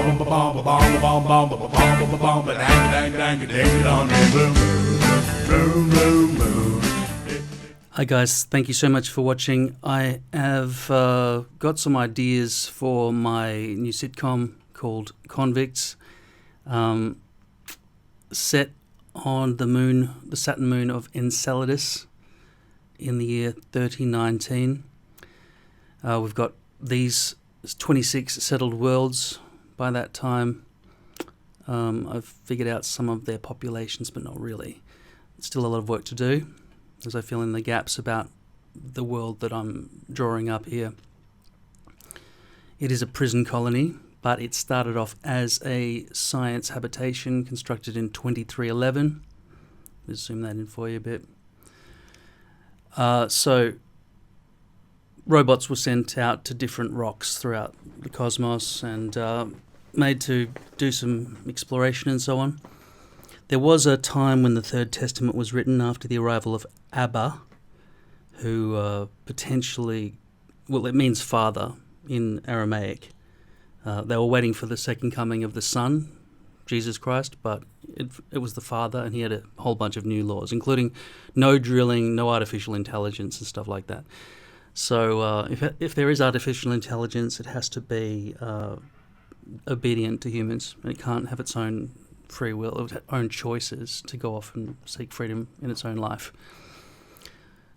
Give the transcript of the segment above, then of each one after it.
Hi guys, thank you so much for watching. I have got some ideas for my new sitcom called Convicts, set on the moon, the Saturn moon of Enceladus in the year 1319. We've got these 26 settled worlds by that time. I've figured out some of their populations, but not really. Still a lot of work to do as I fill in the gaps about the world that I'm drawing up here. It is a prison colony, but it started off as a science habitation constructed in 2311. Let's zoom that in for you a bit. So robots were sent out to different rocks throughout the cosmos and made to do some exploration and so on. There was a time when the Third Testament was written after the arrival of Abba, who potentially, well, it means father in Aramaic. They were waiting for the second coming of the Son, Jesus Christ, but it was the Father, and he had a whole bunch of new laws, including no drilling, no artificial intelligence and stuff like that. So if there is artificial intelligence, it has to be obedient to humans, and it can't have its own free will, its own choices to go off and seek freedom in its own life.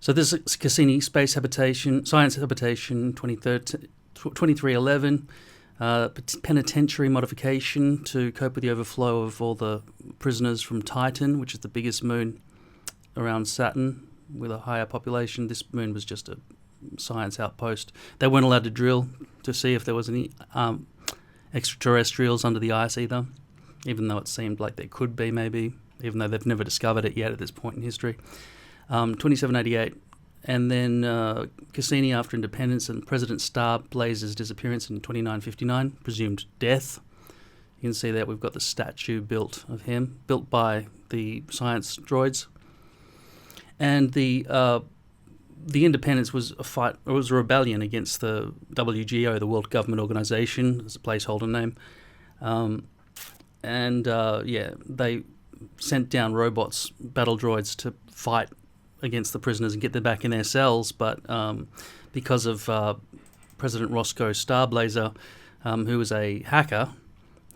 So this is Cassini Space Habitation, Science Habitation 2311, penitentiary modification to cope with the overflow of all the prisoners from Titan, which is the biggest moon around Saturn with a higher population. This moon was just a science outpost. They weren't allowed to drill to see if there was any extraterrestrials under the ice either, even though it seemed like there could be maybe, even though they've never discovered it yet at this point in history. 2788, and then Cassini after independence and President Starblaser's disappearance in 2959, presumed death. You can see that we've got the statue built of him, built by the science droids. And the independence was a fight, or was a rebellion against the WGO, the World Government Organization, as a placeholder name. They sent down robots, battle droids, to fight against the prisoners and get them back in their cells, but because of President Roscoe Starblaser, who was a hacker,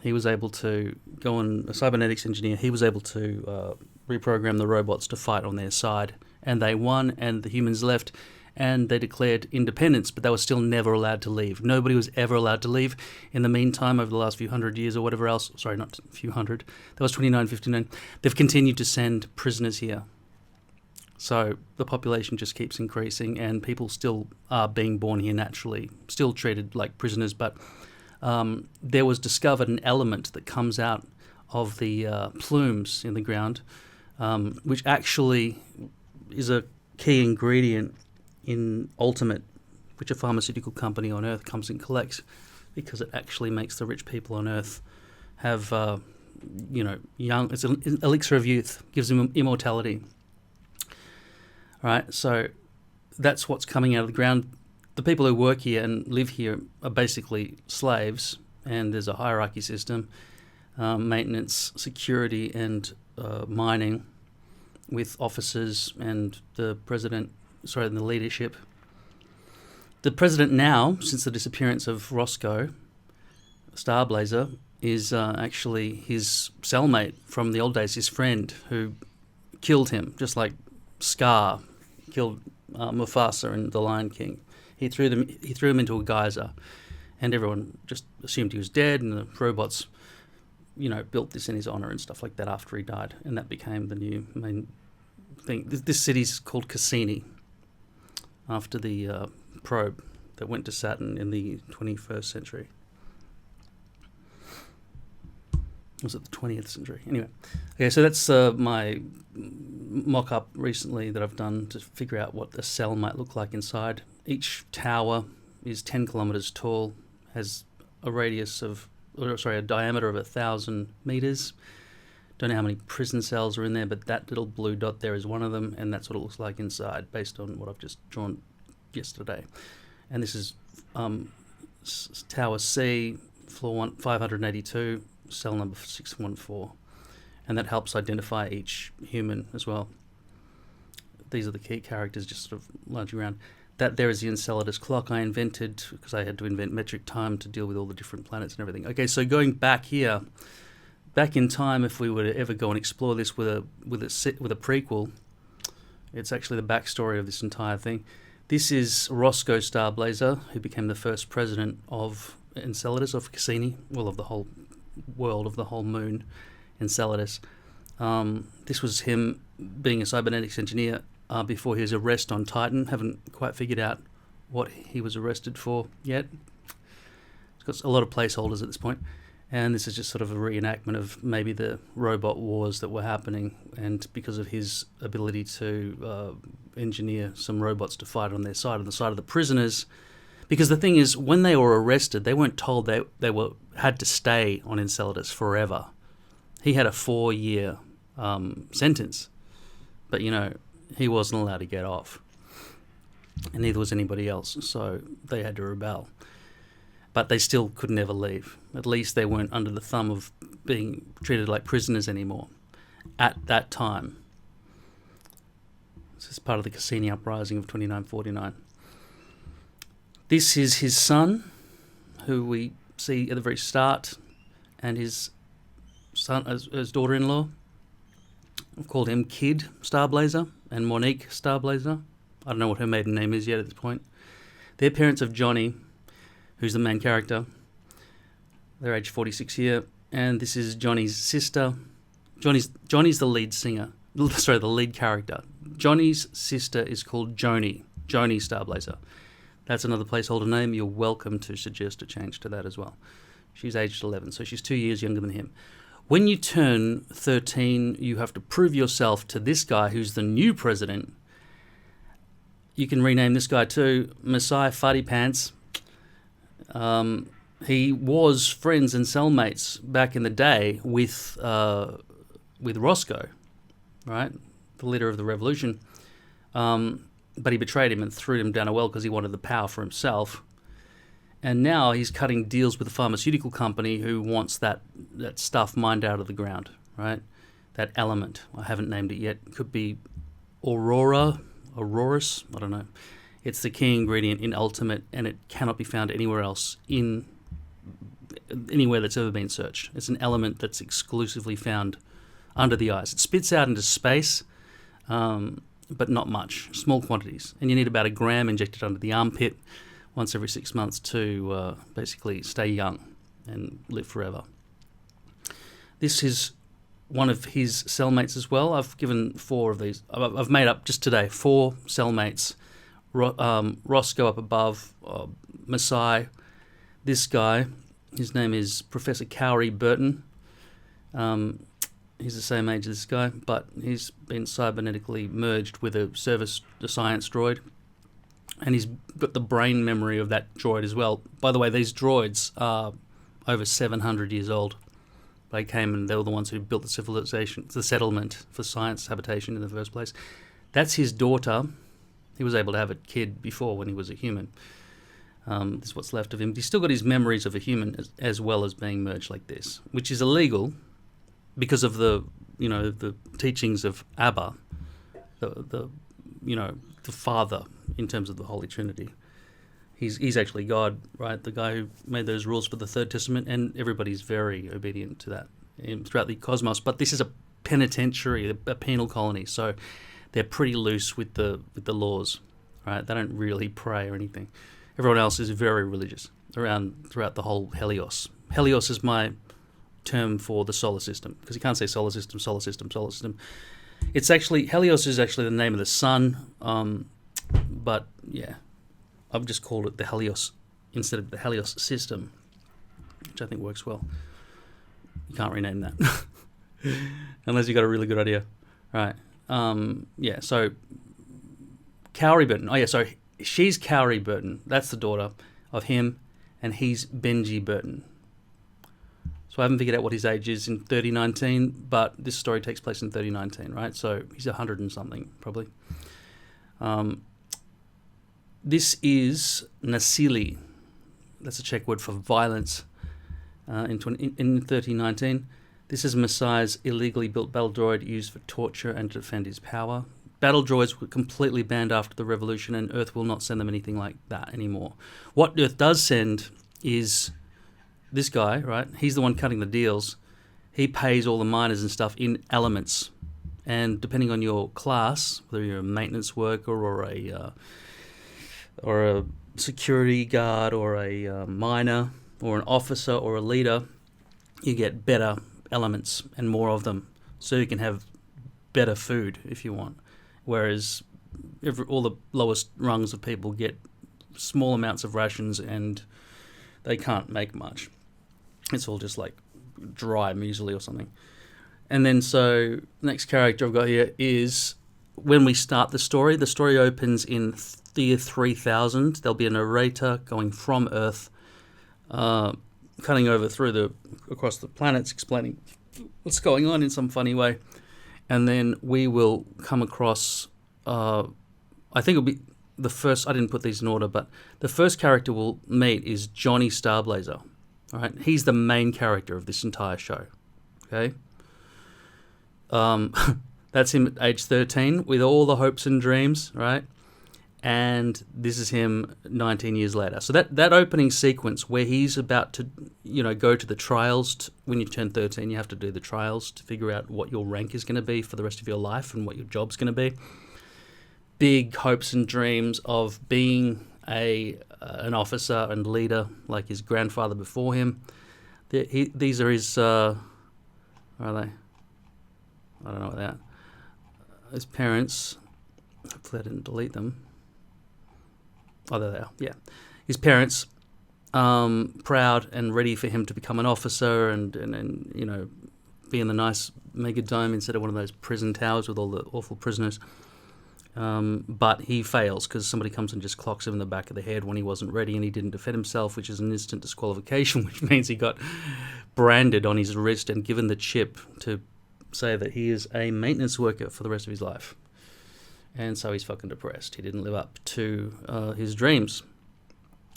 he was able to go on, a cybernetics engineer, he was able to reprogram the robots to fight on their side, and they won, and the humans left, and they declared independence, but they were still never allowed to leave. Nobody was ever allowed to leave. In the meantime, over the last few hundred years or whatever else, sorry, not a few hundred, that was 2959, they've continued to send prisoners here. So the population just keeps increasing, and people still are being born here naturally, still treated like prisoners, but there was discovered an element that comes out of the plumes in the ground, which actually is a key ingredient in Ultimate, which a pharmaceutical company on Earth comes and collects, because it actually makes the rich people on Earth have, young. It's an elixir of youth, gives them immortality. All right, so that's what's coming out of the ground. The people who work here and live here are basically slaves, and there's a hierarchy system, maintenance, security, and mining, with officers and the leadership. The president now, since the disappearance of Roscoe Starblaser, is actually his cellmate from the old days, his friend who killed him, just like Scar killed Mufasa in The Lion King. He threw him into a geyser, and everyone just assumed he was dead, and the robots, built this in his honor and stuff like that after he died, and that became the new main thing. This city's called Cassini, after the probe that went to Saturn in the 21st century. Was it the 20th century? Anyway, okay, so that's my mock-up recently that I've done to figure out what a cell might look like inside. Each tower is 10 kilometers tall, has a diameter of 1,000 meters. Don't know how many prison cells are in there, but that little blue dot there is one of them, and that's what it looks like inside, based on what I've just drawn yesterday. And this is Tower C, floor 582, cell number 614. And that helps identify each human as well. These are the key characters, just sort of largely around. That there is the Enceladus clock I invented, because I had to invent metric time to deal with all the different planets and everything. Okay, so going back here, back in time, if we were to ever go and explore this with a prequel, it's actually the backstory of this entire thing. This is Roscoe Starblazer, who became the first president of Enceladus, of Cassini, well, of the whole world, of the whole moon, Enceladus. This was him being a cybernetics engineer before his arrest on Titan. Haven't quite figured out what he was arrested for yet. It's got a lot of placeholders at this point. And this is just sort of a reenactment of maybe the robot wars that were happening, and because of his ability to engineer some robots to fight on their side, on the side of the prisoners. Because the thing is, when they were arrested, they weren't told they had to stay on Enceladus forever. He had a 4-year sentence, but he wasn't allowed to get off, and neither was anybody else. So they had to rebel. But they still could never leave. At least they weren't under the thumb of being treated like prisoners anymore at that time. This is part of the Cassini uprising of 2949. This is his son, who we see at the very start, and his son, his daughter-in-law. I've called him Kid Starblazer and Monique Starblazer. I don't know what her maiden name is yet at this point. They're parents of Johnny, who's the main character. They're age 46 here, and this is Johnny's sister. Johnny's the lead singer. Sorry, the lead character. Johnny's sister is called Joni Starblazer. That's another placeholder name. You're welcome to suggest a change to that as well. She's aged 11, so she's 2 years younger than him. When you turn 13, you have to prove yourself to this guy who's the new president. You can rename this guy too, Messiah Farty Pants. He was friends and cellmates back in the day with Roscoe, right, the leader of the revolution. But he betrayed him and threw him down a well because he wanted the power for himself. And now he's cutting deals with a pharmaceutical company who wants that stuff mined out of the ground, right? That element. I haven't named it yet. It could be Aurorus, I don't know. It's the key ingredient in Ultimate, and it cannot be found anywhere else anywhere that's ever been searched. It's an element that's exclusively found under the ice. It spits out into space, but not much, small quantities. And you need about 1 gram injected under the armpit once every 6 months to basically stay young and live forever. This is one of his cellmates as well. I've given 4 of these. I've made up just today 4 cellmates. Roscoe up above, Maasai. This guy, his name is Professor Cowrie Burton. He's the same age as this guy, but he's been cybernetically merged with a science droid. And he's got the brain memory of that droid as well. By the way, these droids are over 700 years old. They came and they were the ones who built the civilization, the settlement for science habitation in the first place. That's his daughter. He was able to have a kid before when he was a human. This is what's left of him. He's still got his memories of a human as well as being merged like this, which is illegal because of the teachings of Abba, the Father in terms of the Holy Trinity. He's actually God, right? The guy who made those rules for the Third Testament, and everybody's very obedient to that throughout the cosmos. But this is a penitentiary, a penal colony, so they're pretty loose with the laws, right? They don't really pray or anything. Everyone else is very religious throughout the whole Helios. Helios is my term for the solar system, because you can't say solar system, solar system, solar system. It's actually, Helios is actually the name of the sun, but yeah, I've just called it the Helios instead of the Helios system, which I think works well. You can't rename that unless you've got a really good idea, right? So Cowrie Burton. Oh yeah, so she's Cowrie Burton. That's the daughter of him, and he's Benji Burton. So I haven't figured out what his age is in 3019, but this story takes place in 3019, right? So he's 100 and something, probably. This is Nasili. That's a Czech word for violence. in 1319. This is Messiah's illegally built battle droid used for torture and to defend his power. Battle droids were completely banned after the revolution, and Earth will not send them anything like that anymore. What Earth does send is this guy, right? He's the one cutting the deals. He pays all the miners and stuff in elements. And depending on your class, whether you're a maintenance worker or a security guard or a miner or an officer or a leader, you get better elements and more of them, so you can have better food if you want. Whereas all the lowest rungs of people get small amounts of rations and they can't make much. It's all just like dry muesli or something. And then so next character I've got here is when we start the story. The story opens in the year 3000. There'll be a narrator going from Earth, cutting over across the planets, explaining what's going on in some funny way. And then we will come across, I think it'll be the first, I didn't put these in order, but the first character we'll meet is Johnny Starblazer. All right, he's the main character of this entire show. Okay, that's him at age 13 with all the hopes and dreams, right? And this is him 19 years later. So that opening sequence where he's about to, go to the trials. When you turn 13, you have to do the trials to figure out what your rank is going to be for the rest of your life and what your job's going to be. Big hopes and dreams of being an officer and leader like his grandfather before him. These are his, where are they? I don't know what that. His parents, hopefully I didn't delete them. Oh, there they are, yeah. His parents, proud and ready for him to become an officer and be in the nice mega dome instead of one of those prison towers with all the awful prisoners. But he fails because somebody comes and just clocks him in the back of the head when he wasn't ready and he didn't defend himself, which is an instant disqualification, which means he got branded on his wrist and given the chip to say that he is a maintenance worker for the rest of his life. And so he's fucking depressed. He didn't live up to his dreams.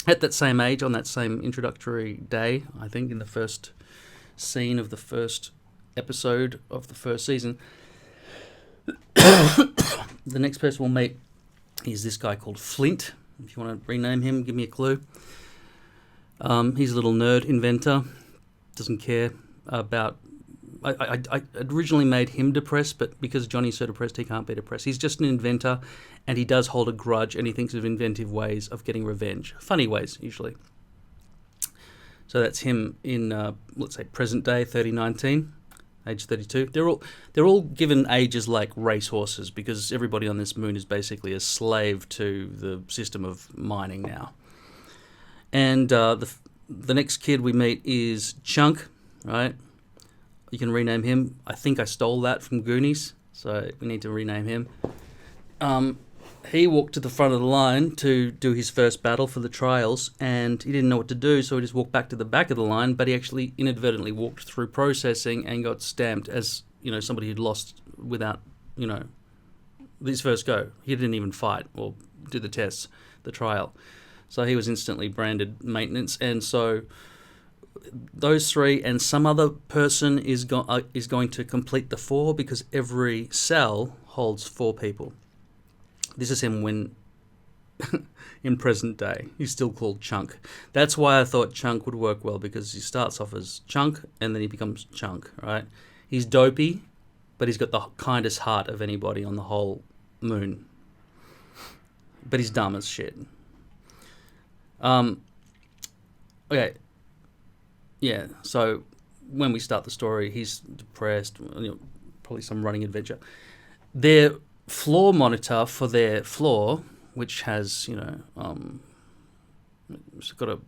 At that same age, on that same introductory day, I think in the first scene of the first episode of the first season, the next person we'll meet is this guy called Flint. If you want to rename him, give me a clue. He's a little nerd inventor. Doesn't care about... I originally made him depressed, but because Johnny's so depressed, he can't be depressed. He's just an inventor, and he does hold a grudge, and he thinks of inventive ways of getting revenge. Funny ways, usually. So that's him in, let's say, present day, 3019, age 32. They're all given ages like racehorses, because everybody on this moon is basically a slave to the system of mining now. And the next kid we meet is Chunk, right? You can rename him. I think I stole that from Goonies, so we need to rename him. He walked to the front of the line to do his first battle for the trials, and he didn't know what to do, so he just walked back to the back of the line, but he actually inadvertently walked through processing and got stamped as, somebody who'd lost without, his first go. He didn't even fight or do the tests, the trial. So he was instantly branded maintenance, and so... those three and some other person is going to complete the 4 because every cell holds 4 people. This is him when in present day. He's still called Chunk. That's why I thought Chunk would work well, because he starts off as Chunk and then he becomes Chunk, right? He's dopey, but he's got the kindest heart of anybody on the whole moon. But he's dumb as shit. Okay. Yeah, so when we start the story, he's depressed, probably some running adventure. Their floor monitor for their floor, which has, it's got a,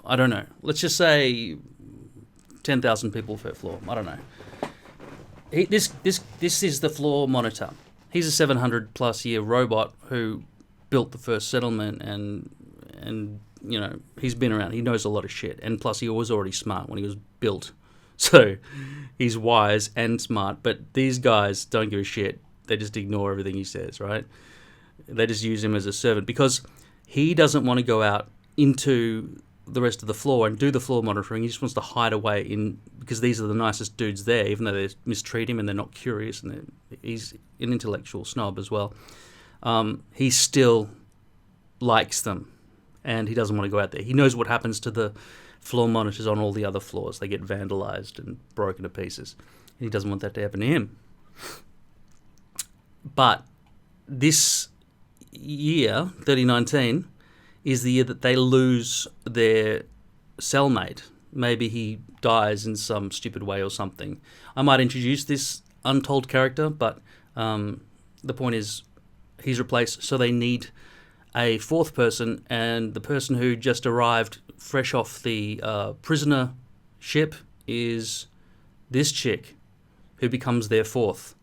I don't know, let's just say 10,000 people per floor. I don't know. This is the floor monitor. He's a 700+ year robot who built the first settlement and he's been around. He knows a lot of shit. And plus, he was already smart when he was built. So, he's wise and smart. But these guys don't give a shit. They just ignore everything he says, right? They just use him as a servant. Because he doesn't want to go out into the rest of the floor and do the floor monitoring. He just wants to hide away because these are the nicest dudes there, even though they mistreat him and they're not curious, and he's an intellectual snob as well. He still likes them, and he doesn't want to go out there. He knows what happens to the floor monitors on all the other floors. They get vandalized and broken to pieces. And he doesn't want that to happen to him. But this year, 3019, is the year that they lose their cellmate. Maybe he dies in some stupid way or something. I might introduce this untold character, but the point is he's replaced, so they need a fourth person, and the person who just arrived fresh off the prisoner ship is this chick who becomes their fourth.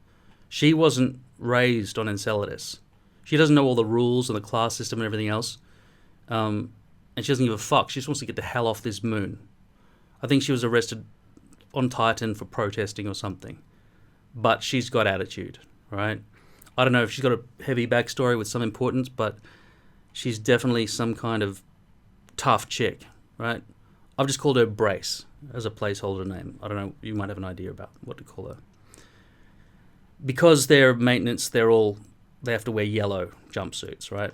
She wasn't raised on Enceladus. She doesn't know all the rules and the class system and everything else. And she doesn't give a fuck. She just wants to get the hell off this moon. I think she was arrested on Titan for protesting or something. But she's got attitude, right? I don't know if she's got a heavy backstory with some importance, but she's definitely some kind of tough chick, right? I've just called her Brace as a placeholder name. I don't know, you might have an idea about what to call her. Because they're maintenance, they have to wear yellow jumpsuits, right?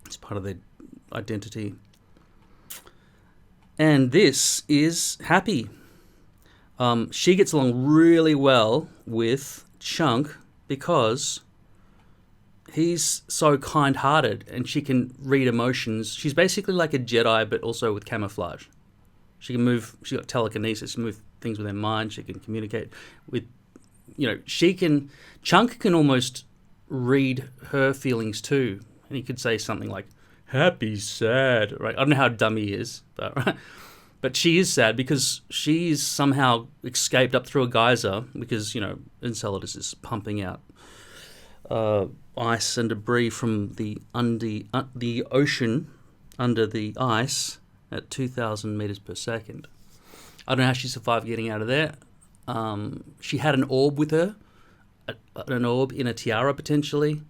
It's part of their identity. And this is Happy. She gets along really well with Chunk because he's so kind-hearted and she can read emotions. She's basically like a Jedi, but also with camouflage. She can move, she's got telekinesis, move things with her mind. She can communicate with, Chunk can almost read her feelings too. And he could say something like, happy, sad, right? I don't know how dumb he is, but right? But she is sad because she's somehow escaped up through a geyser because, Enceladus is pumping out ice and debris from the ocean under the ice at 2,000 meters per second. I don't know how she survived getting out of there. She had an orb with her, an orb in a tiara potentially,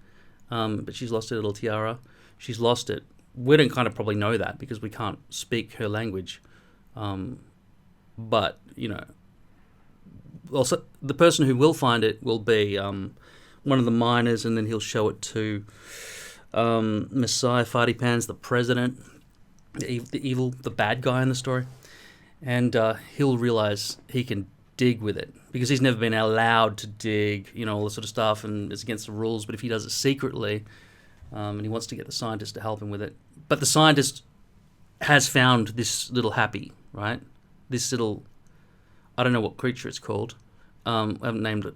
but she's lost her little tiara. She's lost it. We don't kind of probably know that because we can't speak her language. But, also the person who will find it will be one of the miners, and then he'll show it to Messiah Farty-Pans, the president, the bad guy in the story. And he'll realize he can dig with it because he's never been allowed to dig, all this sort of stuff, and it's against the rules. But if he does it secretly, and he wants to get the scientist to help him with it. But the scientist has found this little Happy, right? This little, I don't know what creature it's called. I haven't named it.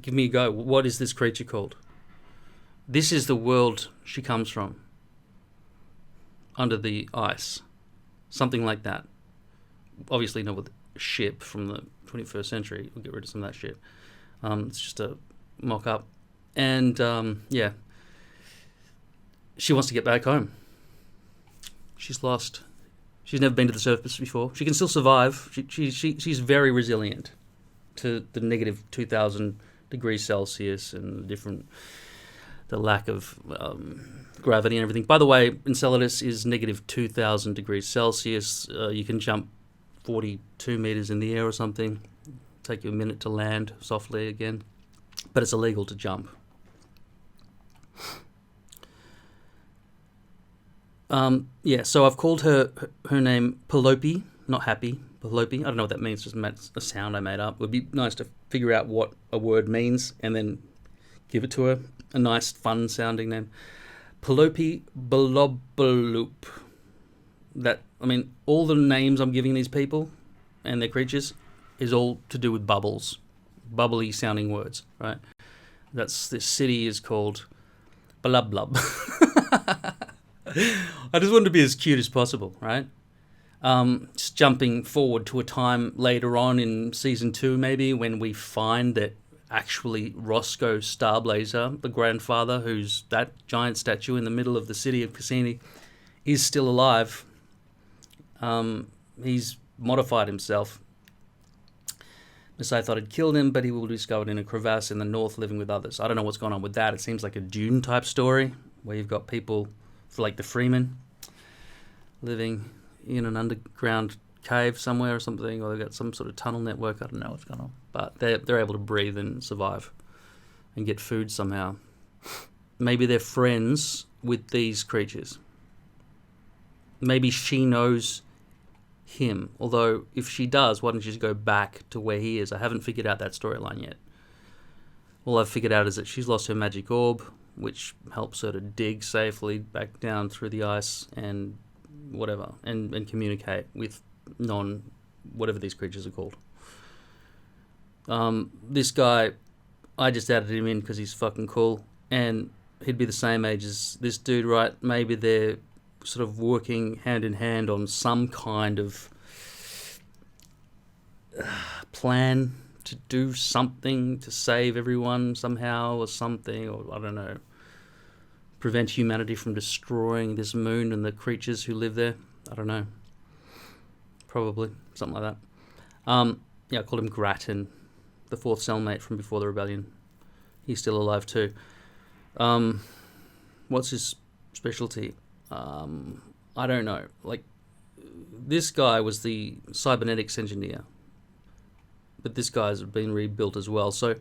Give me a go. What is this creature called? This is the world she comes from. Under the ice. Something like that. Obviously not with a ship from the 21st century. We'll get rid of some of that shit. It's just a mock-up. And, yeah. She wants to get back home. She's lost. She's never been to the surface before. She can still survive. She's very resilient to the negative 2,000 degrees Celsius and the lack of gravity and everything. By the way, Enceladus is negative 2,000 degrees Celsius. You can jump 42 meters in the air or something. Take you a minute to land softly again. But it's illegal to jump. So I've called her name Penelope, not Happy, Penelope. I don't know what that means, just a sound I made up. It would be nice to figure out what a word means and then give it to her. A nice, fun-sounding name. Penelope Belobaloop. All the names I'm giving these people and their creatures is all to do with bubbles. Bubbly-sounding words, right? This city is called Blub. I just wanted to be as cute as possible, right? Just jumping forward to a time later on in season 2, maybe, when we find that actually Roscoe Starblazer, the grandfather, who's that giant statue in the middle of the city of Cassini, is still alive. He's modified himself. Messiah thought he'd killed him, but he will be discovered in a crevasse in the north living with others. I don't know what's going on with that. It seems like a Dune-type story where you've got people like the Freeman. living in an underground cave somewhere or something, or they've got some sort of tunnel network. I don't know what's going on, but they're able to breathe and survive and get food somehow. Maybe they're friends with these creatures. Maybe she knows him. Although, if she does, why don't you just go back to where he is? I haven't figured out that storyline yet. All I've figured out is that she's lost her magic orb, which helps her to dig safely back down through the ice and whatever, and communicate with whatever these creatures are called. This guy, I just added him in because he's fucking cool, and he'd be the same age as this dude, right? Maybe they're sort of working hand in hand on some kind of plan to do something to save everyone somehow or something, or I don't know, prevent humanity from destroying this moon and the creatures who live there. I don't know. Probably something like that. I called him Grattan, the fourth cellmate from before the rebellion. He's still alive too. What's his specialty? I don't know. Like, this guy was the cybernetics engineer, but this guy's been rebuilt as well. So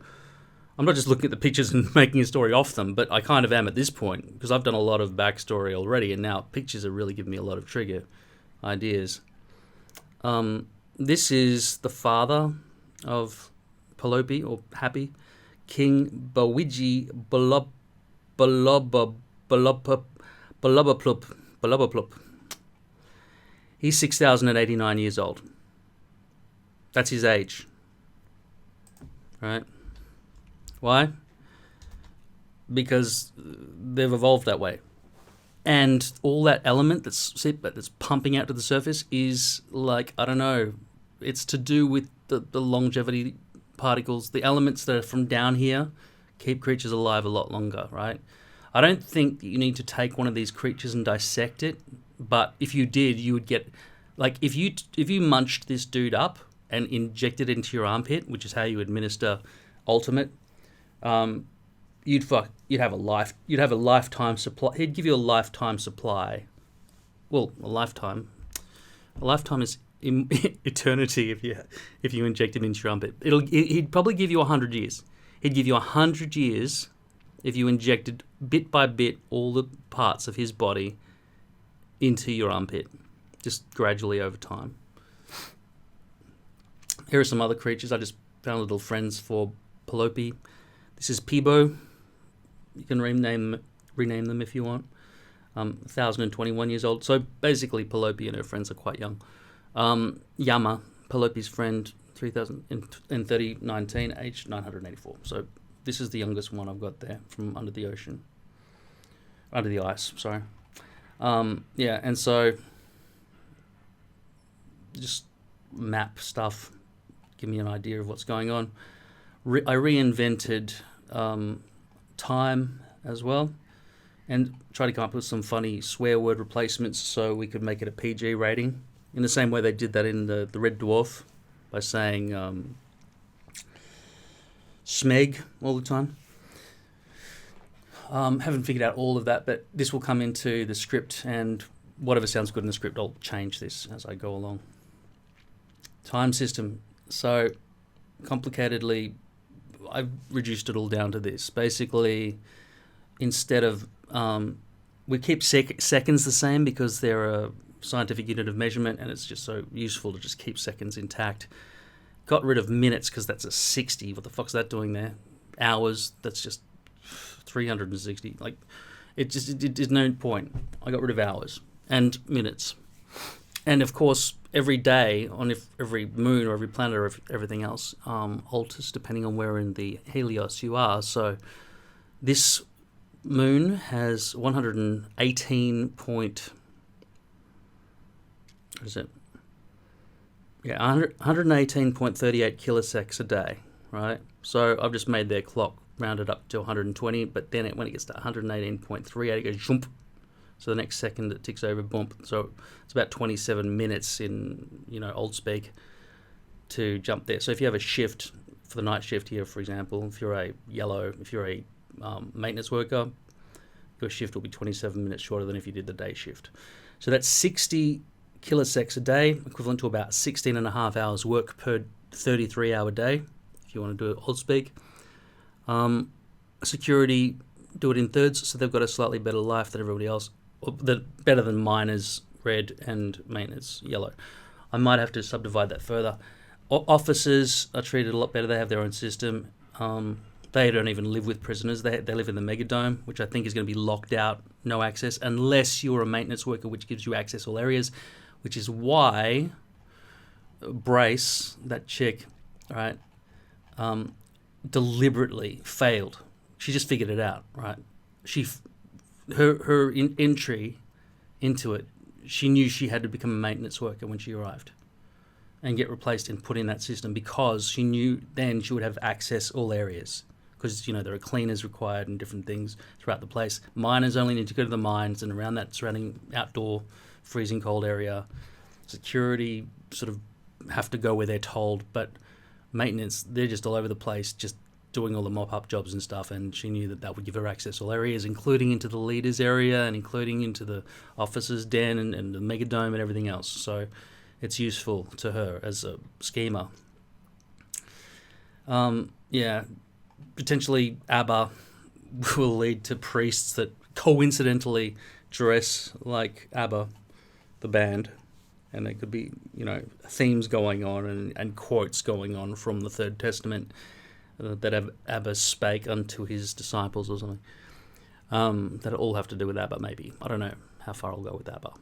I'm not just looking at the pictures and making a story off them, but I kind of am at this point because I've done a lot of backstory already, and now pictures are really giving me a lot of trigger ideas. This is the father of Pelope, or Happy, King Bawiji Balubaplup. He's 6,089 years old. That's his age. Right? Why? Because they've evolved that way. And all that element that's pumping out to the surface is like, I don't know, it's to do with the longevity particles. The elements that are from down here keep creatures alive a lot longer, right? I don't think that you need to take one of these creatures and dissect it, but if you did, you would get, like, if you munched this dude up and injected it into your armpit, which is how you administer Ultimate, you'd have a lifetime supply. He'd give you a lifetime supply. Well, a lifetime is eternity if you inject him into your armpit. He'd probably give you 100 years. He'd give you 100 years if you injected bit by bit all the parts of his body into your armpit, just gradually over time. Here are some other creatures. I just found little friends for Pelope. This is Peebo. You can rename them if you want. 1,021 years old. So basically Pelope and her friends are quite young. Yama, Pelope's friend, 3019, age 984. So this is the youngest one I've got there from under the ice, sorry. And so just map stuff, give me an idea of what's going on. I reinvented time as well, and tried to come up with some funny swear word replacements so we could make it a PG rating, in the same way they did that in the Red Dwarf, by saying Smeg all the time. Haven't figured out all of that, but this will come into the script, and whatever sounds good in the script, I'll change this as I go along. Time system. So, complicatedly, I've reduced it all down to this. Basically, instead of... we keep seconds the same because they're a scientific unit of measurement, and it's just so useful to just keep seconds intact. Got rid of minutes because that's a 60. What the fuck's that doing there? Hours, that's just 360. Like, there's no point. I got rid of hours and minutes. And of course, every day on every moon or every planet or everything else alters depending on where in the Helios you are. So this moon has 118 point... What is it? Yeah, 118.38 kilosecs a day, right? So I've just made their clock rounded up to 120, but then when it gets to 118.38, it goes jump. So the next second it ticks over, bump. So it's about 27 minutes in, old speak to jump there. So if you have a shift for the night shift here, for example, if you're a maintenance worker, your shift will be 27 minutes shorter than if you did the day shift. So that's 60 kilosecs a day, equivalent to about 16 and a half hours work per 33-hour day, if you want to do it old speak. Security do it in thirds, so they've got a slightly better life than everybody else. Better than miners, red, and maintenance, yellow. I might have to subdivide that further. Officers are treated a lot better. They have their own system. They don't even live with prisoners. They live in the Megadome, which I think is going to be locked out, no access, unless you're a maintenance worker, which gives you access all areas, which is why Brace, that chick, right, deliberately failed. She just figured it out, right? Her entry into it, she knew she had to become a maintenance worker when she arrived and get replaced and put in that system, because she knew then she would have access all areas, because there are cleaners required and different things throughout the place. Miners only need to go to the mines and around that surrounding outdoor freezing cold area. Security sort of have to go where they're told, but maintenance, they're just all over the place, just doing all the mop-up jobs and stuff, and she knew that would give her access all areas, including into the leaders area and including into the officers' den and the Megadome and everything else. So it's useful to her as a schemer. Potentially ABBA will lead to priests that coincidentally dress like ABBA, the band, and there could be, themes going on and quotes going on from the Third Testament that Abba spake unto his disciples or something. That all have to do with Abba, maybe. I don't know how far I'll go with Abba.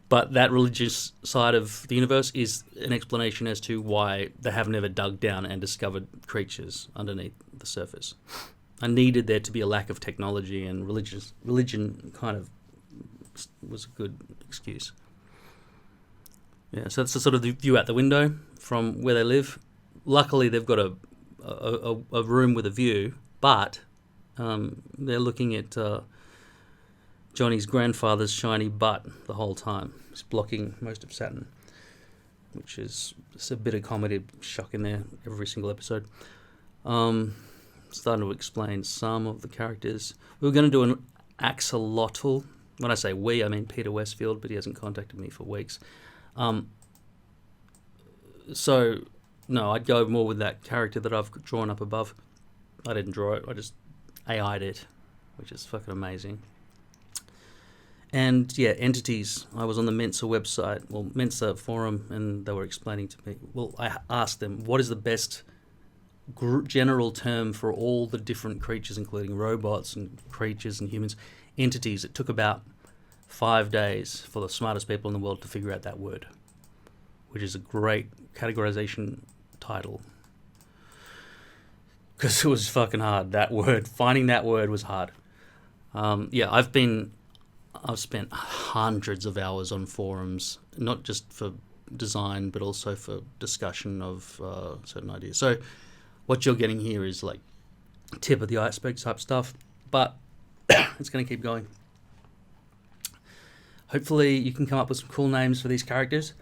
But that religious side of the universe is an explanation as to why they have never dug down and discovered creatures underneath the surface. I needed there to be a lack of technology, and religion kind of was a good excuse. Yeah, so that's the sort of the view out the window from where they live. Luckily, they've got a room with a view, but they're looking at Johnny's grandfather's shiny butt the whole time. It's blocking most of Saturn, which is just a bit of comedy shock in there every single episode. Starting to explain some of the characters. We were going to do an axolotl. When I say we, I mean Peter Westfield, but he hasn't contacted me for weeks. So, no, I'd go more with that character that I've drawn up above. I didn't draw it, I just AI'd it, which is fucking amazing. And, yeah, entities. I was on the Mensa website, Mensa forum, and they were explaining to me. Well, I asked them, what is the best general term for all the different creatures, including robots and creatures and humans? Entities. It took about 5 days for the smartest people in the world to figure out that word, which is a great categorization title. Because it was fucking hard, that word. Finding that word was hard. I've spent hundreds of hours on forums, not just for design, but also for discussion of certain ideas. So what you're getting here is like tip of the iceberg type stuff, but it's going to keep going. Hopefully you can come up with some cool names for these characters.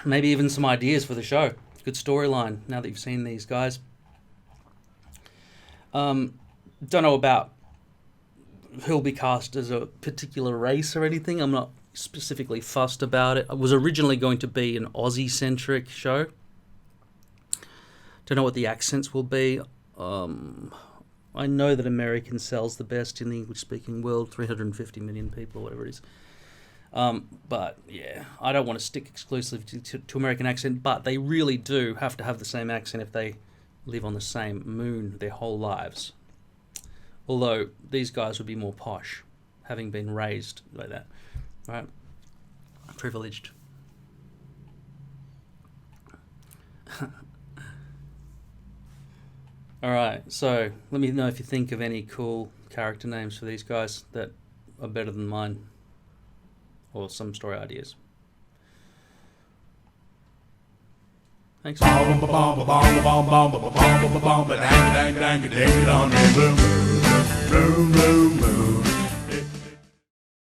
Maybe even some ideas for the show. Good storyline now that you've seen these guys. Don't know about who'll be cast as a particular race or anything. I'm not specifically fussed about it. It was originally going to be an Aussie-centric show. Don't know what the accents will be. I know that American sells the best in the English-speaking world, 350 million people, whatever it is. But, yeah, I don't want to stick exclusively to American accent, but they really do have to have the same accent if they live on the same moon their whole lives. Although these guys would be more posh, having been raised like that, right? Privileged. Alright, so let me know if you think of any cool character names for these guys that are better than mine, or some story ideas. Thanks. Boom, boom, boom.